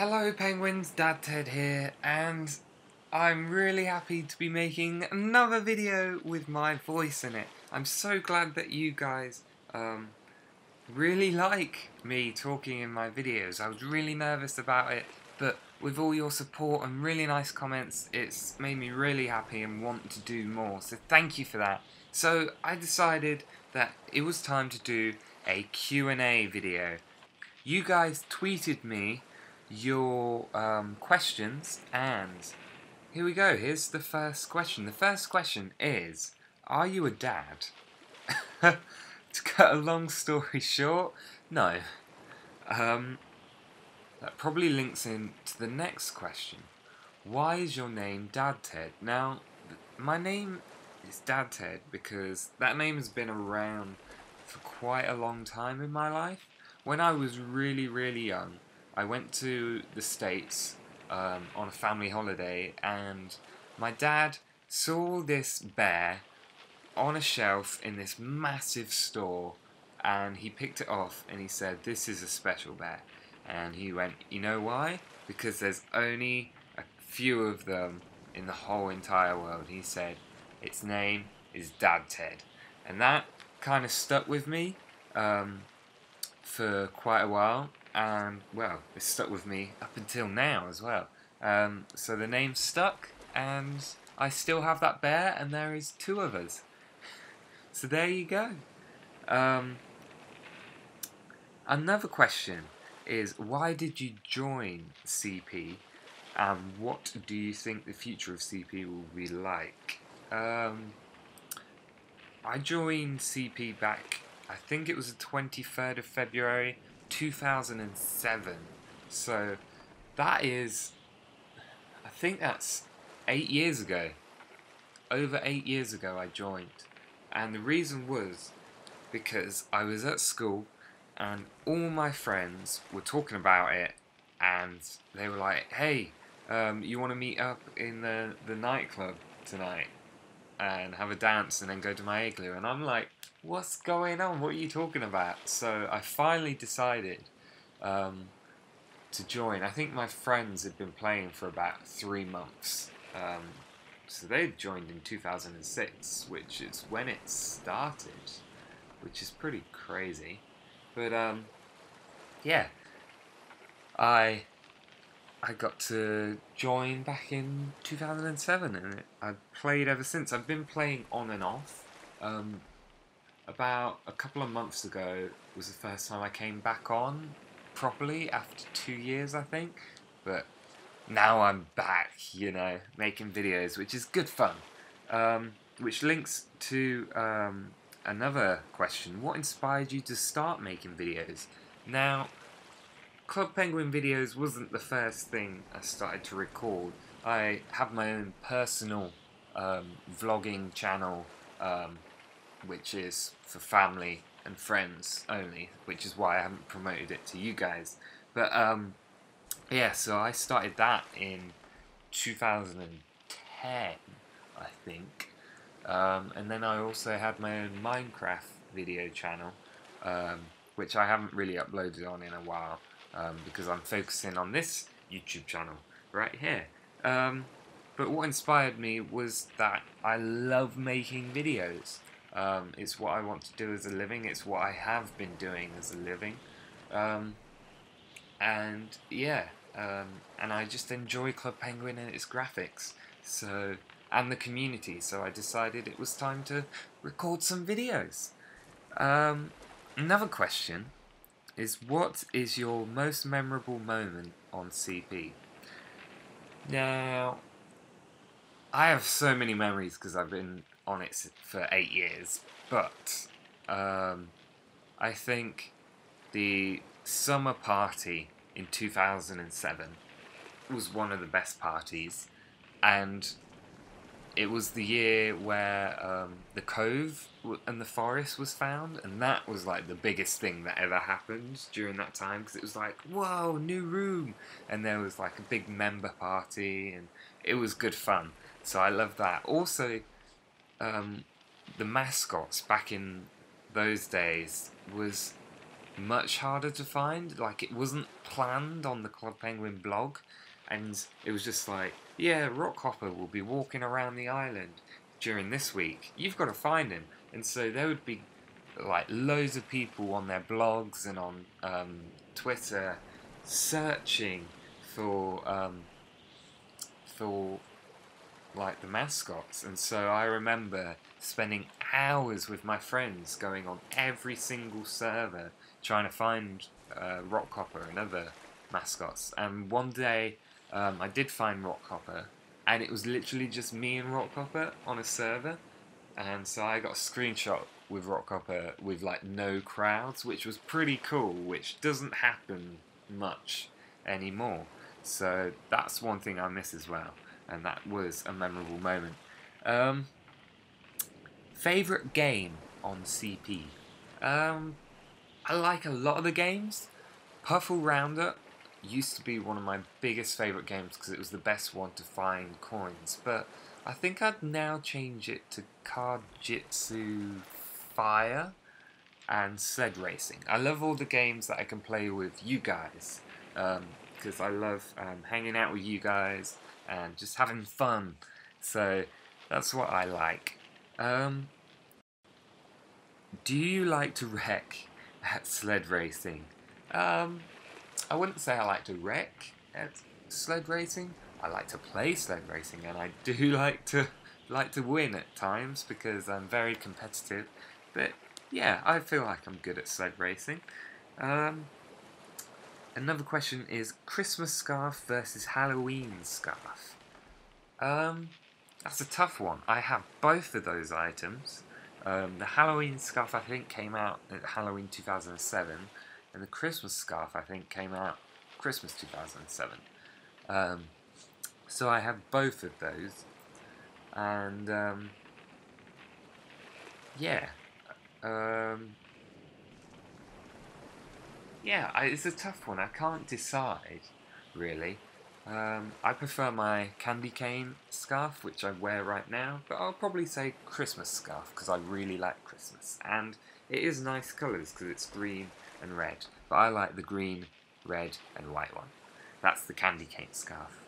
Hello penguins, Dadted here, and I'm really happy to be making another video with my voice in it. I'm so glad that you guys really like me talking in my videos. I was really nervous about it, but with all your support and really nice comments, it's made me really happy and want to do more, so thank you for that. So I decided that it was time to do a Q&A video. You guys tweeted me your questions, and here we go. Here's the first question. The first question is, are you a dad? To cut a long story short, no. That probably links in to the next question. Why is your name Dadted? Now, my name is Dadted because that name has been around for quite a long time in my life. When I was really young, I went to the States on a family holiday, and my dad saw this bear on a shelf in this massive store, and he picked it off and he said, "This is a special bear." And he went, "You know why? Because there's only a few of them in the whole entire world." He said, "Its name is Dadted." And that kind of stuck with me for quite a while, and well, it's stuck with me up until now as well. So the name stuck, and I still have that bear, and there is two of us. So there you go. Another question is, why did you join CP, and what do you think the future of CP will be like? I joined CP back, I think it was the 23rd of February 2007, so that is, I think that's 8 years ago. Over 8 years ago I joined, and the reason was because I was at school and all my friends were talking about it, and they were like, "Hey, you want to meet up in the nightclub tonight and have a dance and then go to my igloo?" And I'm like, "What's going on? What are you talking about?" So I finally decided to join. I think my friends had been playing for about 3 months. So they joined in 2006, which is when it started, which is pretty crazy. But yeah, I got to join back in 2007, and I've played ever since. I've been playing on and off. About a couple of months ago was the first time I came back on properly after 2 years, I think. But now I'm back, you know, making videos, which is good fun. Which links to another question. What inspired you to start making videos? Now, Club Penguin videos wasn't the first thing I started to record. I have my own personal vlogging channel, which is for family and friends only, which is why I haven't promoted it to you guys. But yeah, so I started that in 2010, I think. And then I also had my own Minecraft video channel, which I haven't really uploaded on in a while, because I'm focusing on this YouTube channel right here. But what inspired me was that I love making videos. It's what I want to do as a living. It's what I have been doing as a living. And yeah, and I just enjoy Club Penguin and its graphics, so, and the community, so I decided it was time to record some videos. Another question is, what is your most memorable moment on CP? Now, I have so many memories because I've been on it for 8 years, but I think the summer party in 2007 was one of the best parties, and it was the year where the cove and the forest was found, and that was like the biggest thing that ever happened during that time, because it was like, whoa, new room, and there was like a big member party, and it was good fun, so I love that. Also, the mascots back in those days was much harder to find. Like, it wasn't planned on the Club Penguin blog, and it was just like, yeah, Rockhopper will be walking around the island during this week. You've got to find him. And so there would be like loads of people on their blogs and on Twitter searching for like the mascots. And so I remember spending hours with my friends going on every single server trying to find Rockhopper and other mascots. And one day I did find Rockhopper, and it was literally just me and Rockhopper on a server. And so I got a screenshot with Rockhopper with like no crowds, which was pretty cool, which doesn't happen much anymore. So that's one thing I miss as well, and that was a memorable moment. Favourite game on CP? I like a lot of the games. Puffle Roundup used to be one of my biggest favourite games because it was the best one to find coins, but I think I'd now change it to Card Jitsu Fire and Sled Racing. I love all the games that I can play with you guys, because I love hanging out with you guys and just having fun. So that's what I like. Do you like to wreck at sled racing? I wouldn't say I like to wreck at sled racing. I like to play sled racing, and I do like to win at times because I'm very competitive. But yeah, I feel like I'm good at sled racing. Another question is Christmas scarf versus Halloween scarf. That's a tough one. I have both of those items. The Halloween scarf I think came out at Halloween 2007, and the Christmas scarf I think came out Christmas 2007. So I have both of those, and yeah, it's a tough one. I can't decide really. I prefer my candy cane scarf, which I wear right now, but I'll probably say Christmas scarf because I really like Christmas, and it is nice colours because it's green and red, but I like the green, red and white one. That's the candy cane scarf.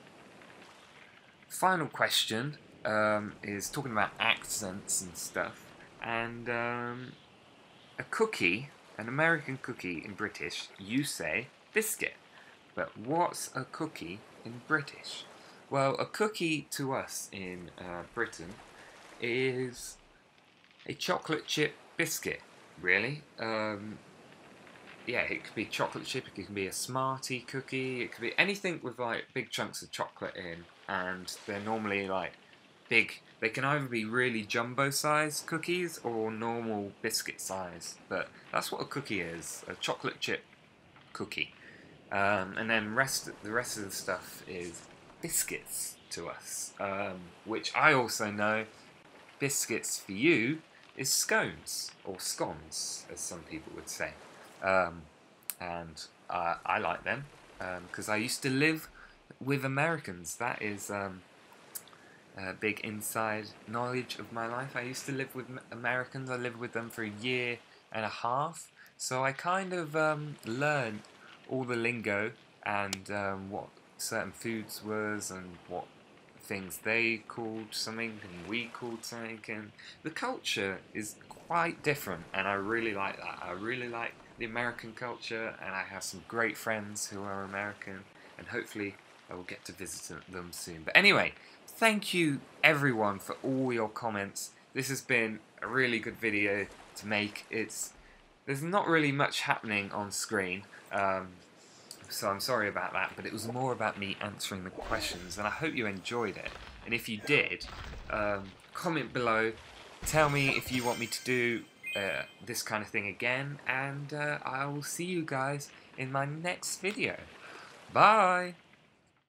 Final question is talking about accents and stuff, and a cookie, an American cookie in British, you say biscuit. But what's a cookie in British? Well, a cookie to us in Britain is a chocolate chip biscuit, really. Yeah, it could be chocolate chip, it can be a Smartie cookie, it could be anything with like big chunks of chocolate in, and they're normally like big. They can either be really jumbo size cookies or normal biscuit size, but that's what a cookie is, a chocolate chip cookie. And then the rest of the stuff is biscuits to us, which I also know biscuits for you is scones, or scones, as some people would say. And I like them, because I used to live with Americans. That is a big inside knowledge of my life. I used to live with Americans. I lived with them for a year and a half, so I kind of learned all the lingo and what certain foods was and what things they called something and we called something, and the culture is quite different, and I really like that. I really like the American culture, and I have some great friends who are American, and hopefully I will get to visit them soon. But anyway, thank you everyone for all your comments. This has been a really good video to make. There's not really much happening on screen, so I'm sorry about that, but it was more about me answering the questions, and I hope you enjoyed it. And if you did, comment below, tell me if you want me to do this kind of thing again, and I will see you guys in my next video. Bye!